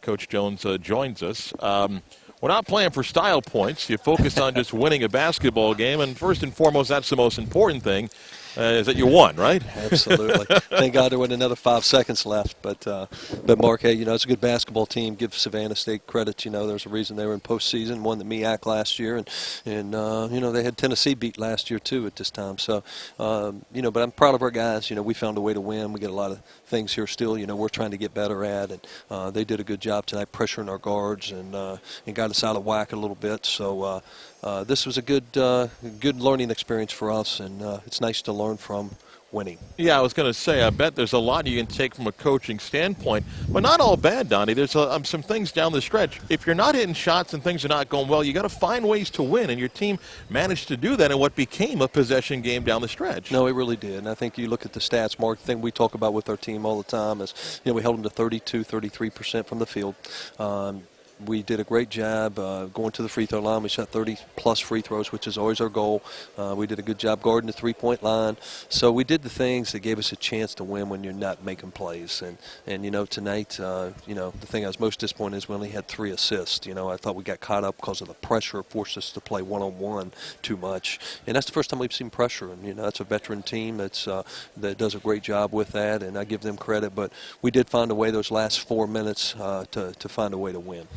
Coach Jones joins us. We're not playing for style points. You focus on just winning a basketball game, and first and foremost, that's the most important thing, is that you won, right? Absolutely. Thank God there wasn't another 5 seconds left. But Mark, hey, it's a good basketball team. Give Savannah State credit. There's a reason they were in postseason, won the MEAC last year, and they had Tennessee beat last year too at this time. So, but I'm proud of our guys. We found a way to win. We get a lot of things here still. We're trying to get better at, and they did a good job tonight pressuring our guards and got us out of whack a little bit. So this was a good learning experience for us, and it's nice to learn from winning. Yeah, I was going to say, I bet there's a lot you can take from a coaching standpoint, but not all bad, Donnie. There's some things down the stretch. If you're not hitting shots and things are not going well, you got to find ways to win, and your team managed to do that in what became a possession game down the stretch. No, it really did, and I think you look at the stats, Mark, the thing we talk about with our team all the time is, we held them to 32, 33% from the field. We did a great job going to the free throw line. We shot 30-plus free throws, which is always our goal. We did a good job guarding the three-point line. So we did the things that gave us a chance to win when you're not making plays. And tonight, the thing I was most disappointed is we only had 3 assists. I thought we got caught up because of the pressure, forced us to play one-on-one too much. And that's the first time we've seen pressure. And, that's a veteran team that does a great job with that, and I give them credit. But we did find a way those last 4 minutes to find a way to win.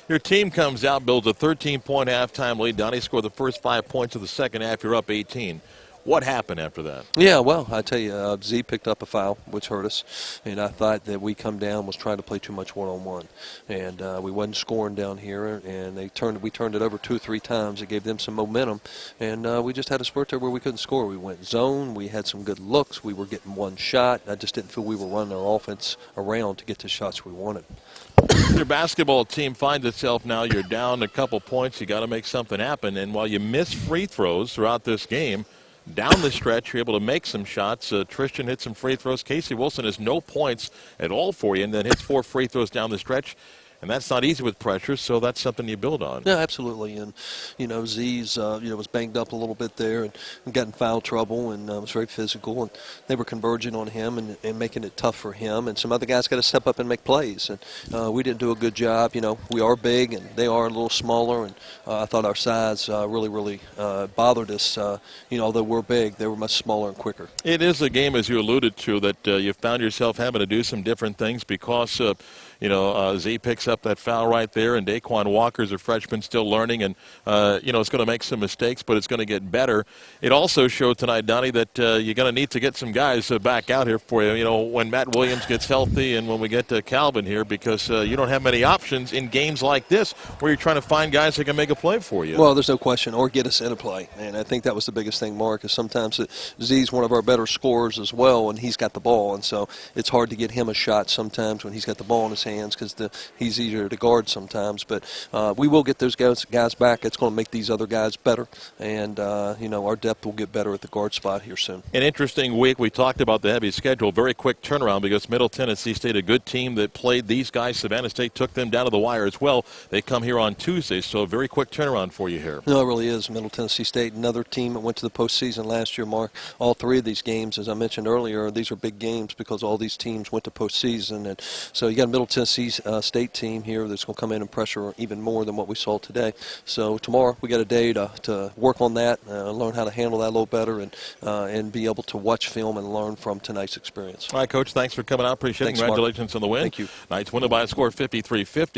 Your team comes out, builds a 13-point halftime lead. Donnie scored the first 5 points of the second half. You're up 18. What happened after that? Yeah, well, I tell you, Z picked up a foul, which hurt us. And I thought that we come down was trying to play too much one-on-one. And we wasn't scoring down here. And we turned it over 2 or 3 times. It gave them some momentum. And we just had a spurt there where we couldn't score. We went zone. We had some good looks. We were getting one shot. I just didn't feel we were running our offense around to get the shots we wanted. Your basketball team finds itself now, you're down a couple points, you got to make something happen. And while you miss free throws throughout this game, down the stretch, you're able to make some shots. Tristan hit some free throws. Casey Wilson has no points at all for you, and then hits 4 free throws down the stretch. And that's not easy with pressure, so that's something you build on. Yeah, absolutely. And, Z's, was banged up a little bit there and got in foul trouble and was very physical. And they were converging on him and making it tough for him. And some other guys got to step up and make plays. And we didn't do a good job. We are big and they are a little smaller. And I thought our size really bothered us. Although we're big, they were much smaller and quicker. It is a game, as you alluded to, that you found yourself having to do some different things because Z picks up that foul right there, and Daquan Walker's a freshman still learning, and, it's going to make some mistakes, but it's going to get better. It also showed tonight, Donnie, that you're going to need to get some guys back out here for you, when Matt Williams gets healthy and when we get to Calvin here, because you don't have many options in games like this where you're trying to find guys that can make a play for you. Well, there's no question, or get us in a play, and I think that was the biggest thing, Mark, is sometimes Z's one of our better scorers as well, and he's got the ball, and so it's hard to get him a shot sometimes when he's got the ball in his hands because he's easier to guard sometimes. But we will get those guys back. It's going to make these other guys better. And, our depth will get better at the guard spot here soon. An interesting week. We talked about the heavy schedule. Very quick turnaround because Middle Tennessee State, a good team that played these guys. Savannah State took them down to the wire as well. They come here on Tuesday, so a very quick turnaround for you here. No, it really is. Middle Tennessee State, another team that went to the postseason last year, Mark. All 3 of these games, as I mentioned earlier, these are big games because all these teams went to postseason. And so you got a Middle Tennessee State team here that's going to come in and pressure even more than what we saw today. So tomorrow we got a day to work on that, learn how to handle that a little better, and be able to watch film and learn from tonight's experience. All right, Coach, thanks for coming out. Appreciate it. Congratulations on the win. Thank you. Knights win by a score of 53-50.